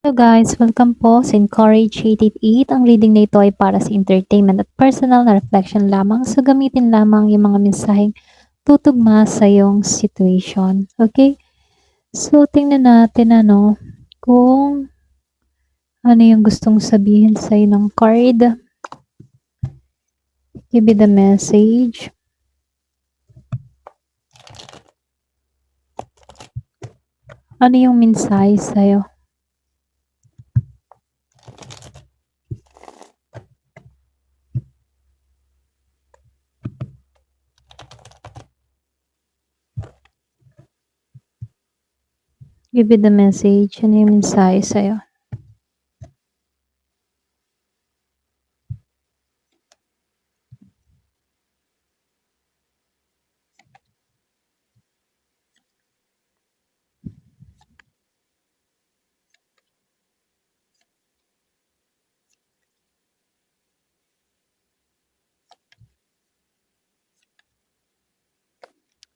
Hello guys, welcome po sa Encourage 888. Ang reading na ito ay para sa entertainment at personal na reflection lamang. So gamitin lamang yung mga mensaheng tutugma sa iyong situation. Okay? So tingnan natin kung ano yung gustong sabihin sa ng card. Give me the message. Ano yung mensahe sa'yo? Give me the message. Ano yung mensahe sa'yo?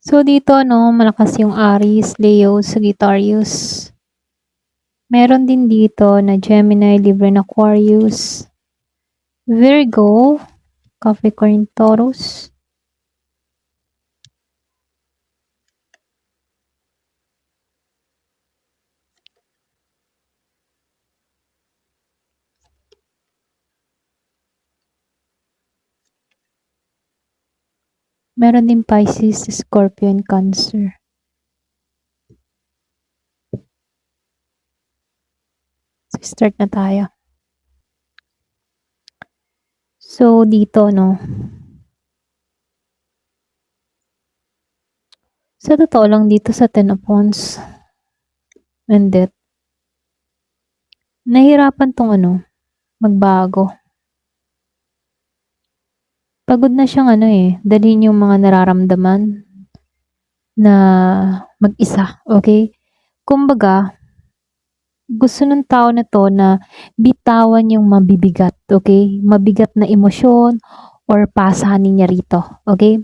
So dito malakas yung Aries, Leo, Sagittarius. Meron din dito na Gemini, Libra, Aquarius, Virgo, Capricorn, Taurus. Meron din Pisces, Scorpio, and Cancer. So, start na tayo. So, dito, sa totoo lang dito sa Ten of Wands and Death, nahirapan tong magbago. Pagod na siyang dalhin yung mga nararamdaman na mag-isa, okay? Kumbaga, gusto ng tao na to na bitawan yung mabibigat, okay? Mabigat na emosyon or pasanin niya rito, okay?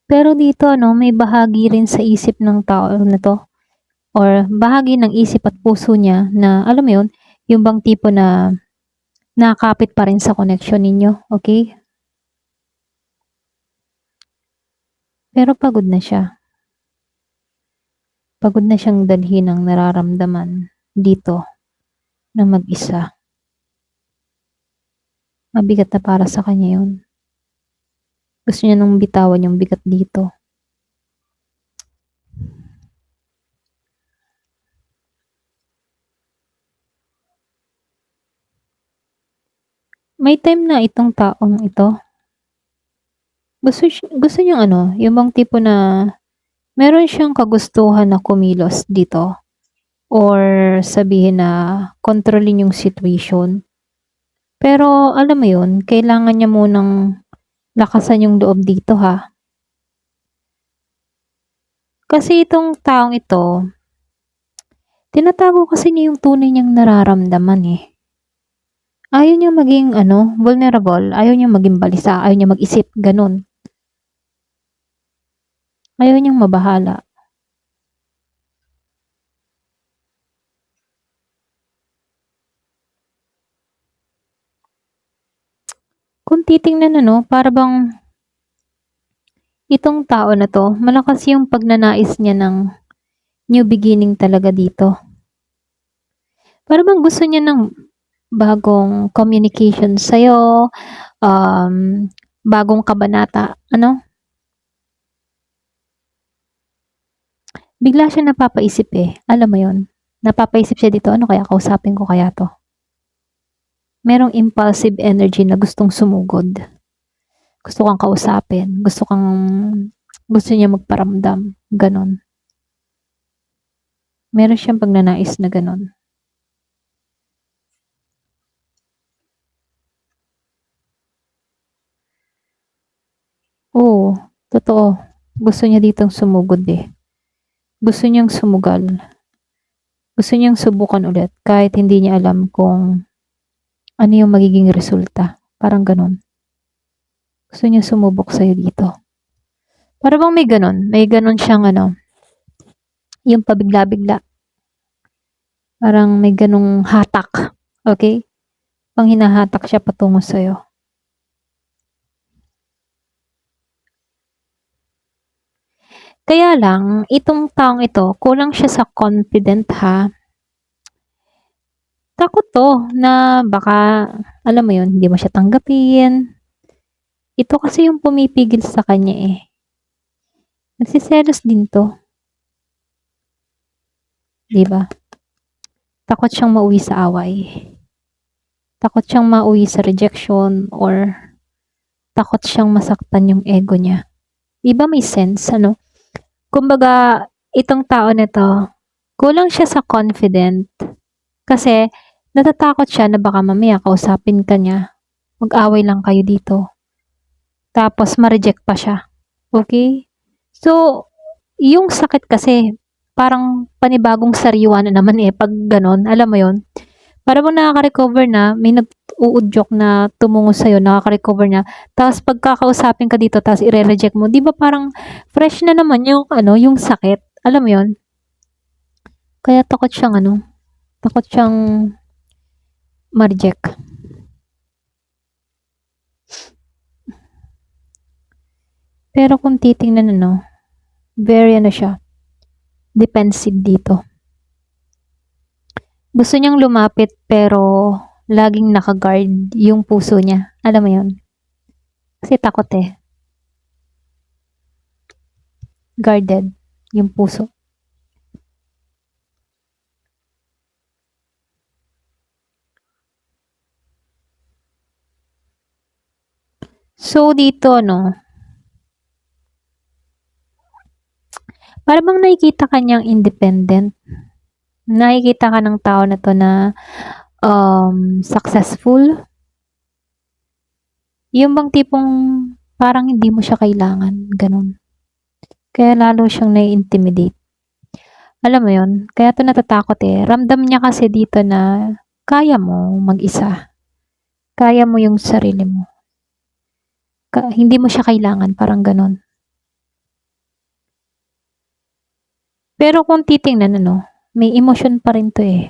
Pero dito, may bahagi rin sa isip ng tao na to or bahagi ng isip at puso niya na, alam mo yun, yung bang tipo na nakakapit pa rin sa connection ninyo, okay? Pero pagod na siya. Pagod na siyang dalhin ang nararamdaman dito na mag-isa. Mabigat na para sa kanya yun. Gusto niya nung bitawan yung bigat dito. May time na itong taong ito. Gusto niyang yung bang tipo na meron siyang kagustuhan na kumilos dito or sabihin na kontrolin yung situation. Pero alam mo yun, kailangan niya munang lakasan yung loob dito ha. Kasi itong taong ito, tinatago kasi niya yung tunay niyang nararamdaman eh. Ayaw niya maging vulnerable, ayaw niya maging balisa, ayaw niya mag-isip, ganun. Ayaw niyang mabahala. Kung titingnan para bang itong tao na to, malakas yung pagnanais niya ng new beginning talaga dito. Para bang gusto niya ng bagong communication sa'yo, bagong kabanata, Bigla siya napapaisip eh, alam mo yon. Napapaisip siya dito, ano kaya, kausapin ko kaya to? Merong impulsive energy na gustong sumugod. Gusto kang kausapin, gusto niya magparamdam, ganon. Meron siyang pagnanais na ganon. Oo, totoo. Gusto niya ditong sumugod eh. Gusto niyang sumugal. Gusto niyang subukan ulit kahit hindi niya alam kung ano yung magiging resulta. Parang ganon. Gusto niya sumubok sa'yo dito. Para bang may ganon siyang yung pabigla-bigla. Parang may ganong hatak. Okay? Pang hinahatak siya patungo sa'yo. Kaya lang, itong taong ito, kulang siya sa confident ha. Takot to na baka, alam mo yun, hindi mo siya tanggapin. Ito kasi yung pumipigil sa kanya eh. Nagsiselos din to. Diba? Takot siyang mauwi sa away. Takot siyang mauwi sa rejection or takot siyang masaktan yung ego niya. Diba may sense, ano? Kumbaga, itong tao na to, kulang siya sa confident. Kasi, natatakot siya na baka mamaya kausapin ka niya. Mag-away lang kayo dito. Tapos, ma-reject pa siya. Okay? So, yung sakit kasi, parang panibagong sariwa na naman eh, pag ganon, alam mo yon. Para bang nakaka-recover na, may nag-uudyok na tumungo sa'yo, nakaka-recover na, tapos pagkakausapin ka dito, tapos i-reject mo, di ba parang fresh na naman yung, yung sakit, alam mo yon. Kaya takot siyang ma-reject. Pero kung titingnan very siya, defensive dito. Gusto niyang lumapit pero laging naka-guard yung puso niya. Alam mo yun? Kasi takot eh. Guarded yung puso. So, dito, para bang nakikita ka niyang independent. Nakikita ka ng tao na to na successful. Yung bang tipong parang hindi mo siya kailangan. Ganun. Kaya lalo siyang nai-intimidate. Alam mo yun? Kaya to natatakot eh. Ramdam niya kasi dito na kaya mo mag-isa. Kaya mo yung sarili mo. Hindi mo siya kailangan. Parang ganun. Pero kung titingnan, may emosyon pa rin to eh.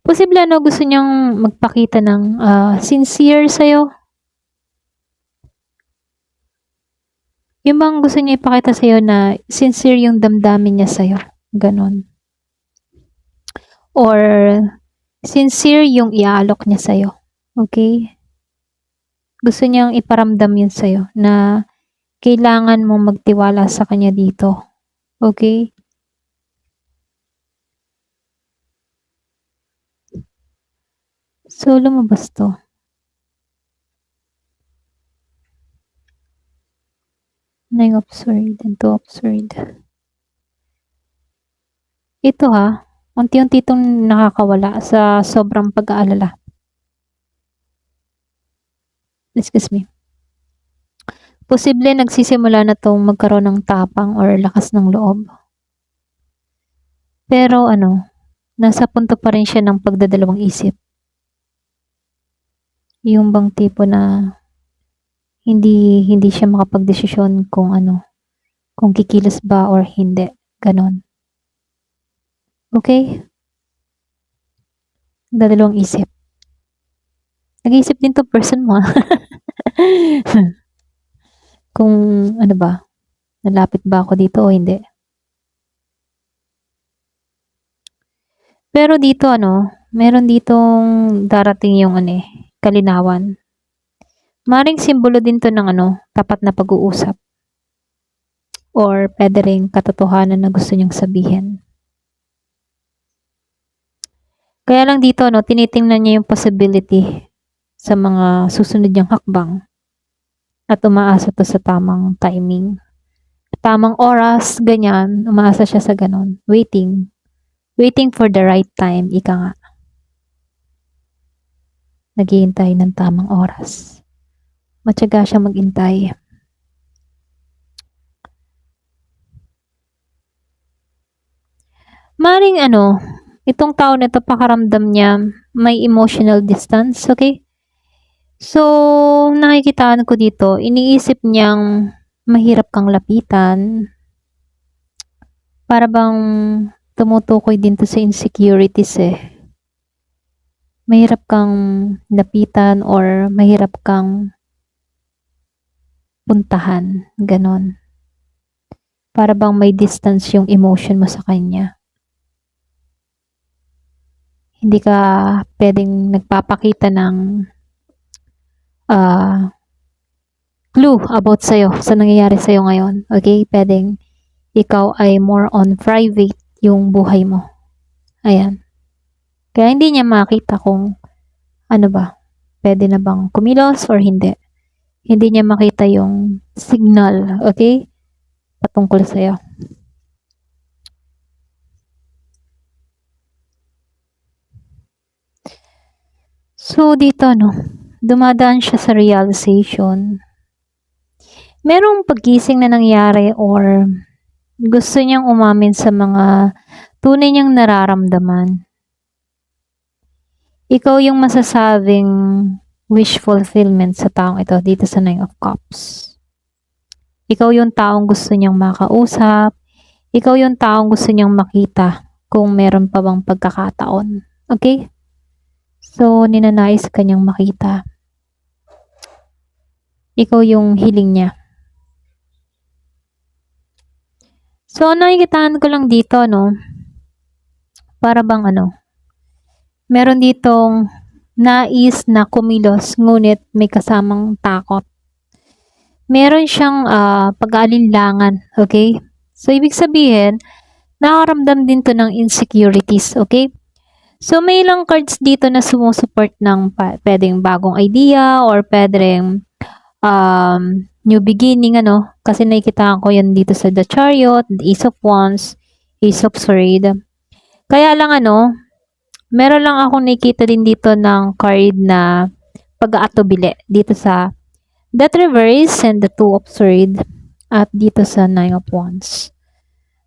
Posible gusto niyang magpakita ng sincere sa'yo. Yung bang gusto niya ipakita sa'yo na sincere yung damdamin niya sa'yo. Ganon. Or sincere yung iaalok niya sa'yo. Okay? Gusto niyang iparamdam yun sa'yo na kailangan mong magtiwala sa kanya dito. Okay? So, lumabas to. Nine absurd and two absurd. Ito unti-unti itong nakakawala sa sobrang pag-aalala. Excuse me. Posible nagsisimula na itong magkaroon ng tapang or lakas ng loob. Pero nasa punto pa rin siya ng pagdadalawang isip. Yung bang tipo na hindi siya makapagdesisyon kung kung kikilos ba or hindi. Ganon. Okay? Dadalawang isip. Nag-iisip din to person mo. Kung ba, nalapit ba ako dito o hindi. Pero dito meron ditong darating yung kalinawan. Maring simbolo din to ng tapat na pag-uusap. Or pwede rin katotohanan na gusto niyang sabihin. Kaya lang dito, tinitingnan niya yung possibility sa mga susunod niyang hakbang at umaasa to sa tamang timing. Tamang oras, ganyan, umaasa siya sa ganon. Waiting for the right time, ika nga. Naghihintay ng tamang oras. Matyaga siya maghintay. Maring itong tao na to pakaramdam niya may emotional distance, okay? So, nakikitaan ko dito, iniisip niyang mahirap kang lapitan. Para bang tumutukoy din to sa insecurities eh. Mahirap kang lapitan or mahirap kang puntahan, ganon. Para bang may distance yung emotion mo sa kanya. Hindi ka pwedeng nagpapakita ng clue about sa'yo, sa nangyayari sa'yo ngayon. Okay? Pwedeng ikaw ay more on private yung buhay mo. Ayan. Kaya hindi niya makita kung ano ba, pwede na bang kumilos or hindi. Hindi niya makita yung signal, okay? Patungkol sa'yo. So, dito, dumadaan siya sa realization. Merong paggising na nangyari or gusto niyang umamin sa mga tunay niyang nararamdaman. Ikaw yung masasabing wish fulfillment sa taong ito dito sa Nine of Cups. Ikaw yung taong gusto niyang makausap. Ikaw yung taong gusto niyang makita kung meron pa bang pagkakataon. Okay? So, ninanais ka niyang makita. Ikaw yung hiling niya. So, nakikitaan ko lang dito, para bang meron ditong nais na kumilos, ngunit may kasamang takot. Meron siyang pag-aalinlangan, okay? So, ibig sabihin, nakaramdam din to ng insecurities, okay? So, may ilang cards dito na sumusupport ng pwedeng bagong idea or pwedeng new beginning, kasi nakikita ko yan dito sa The Chariot, the Ace of Wands, Ace of Swords. Kaya lang, meron lang akong nakikita din dito ng card na pag-aatubili dito sa Death Reverse and the Two of Swords at dito sa Nine of Wands.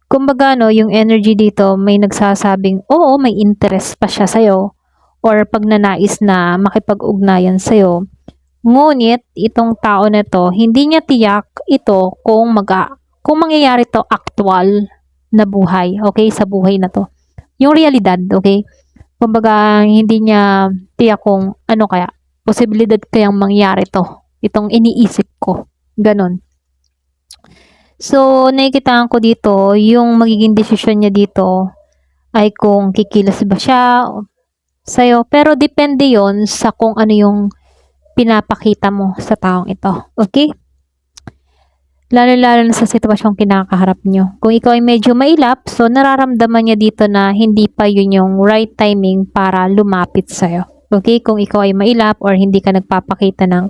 Kumbaga, yung energy dito, may nagsasabing, oo, may interest pa siya sa'yo or pagnanais na makipag-ugnayan sa'yo. Ngunit, itong tao na to, hindi niya tiyak ito kung mangyayari to actual na buhay, okay, sa buhay na to. Yung realidad, okay? Kumbaga, hindi niya tiyak kung kaya, posibilidad kayang mangyari to. Itong iniisip ko. Ganon. So, nakikitaan ko dito, yung magiging desisyon niya dito ay kung kikilos ba siya sa'yo. Pero depende yon sa kung ano yung pinapakita mo sa taong ito. Okay? Lalo-lalo na sa sitwasyong kinakaharap nyo. Kung ikaw ay medyo mailap, so nararamdaman niya dito na hindi pa yun yung right timing para lumapit sa'yo. Okay? Kung ikaw ay mailap or hindi ka nagpapakita ng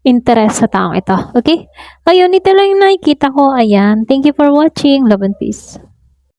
interest sa taong ito. Okay? Ayun, ito lang yung nakikita ko. Ayan. Thank you for watching. Love and peace.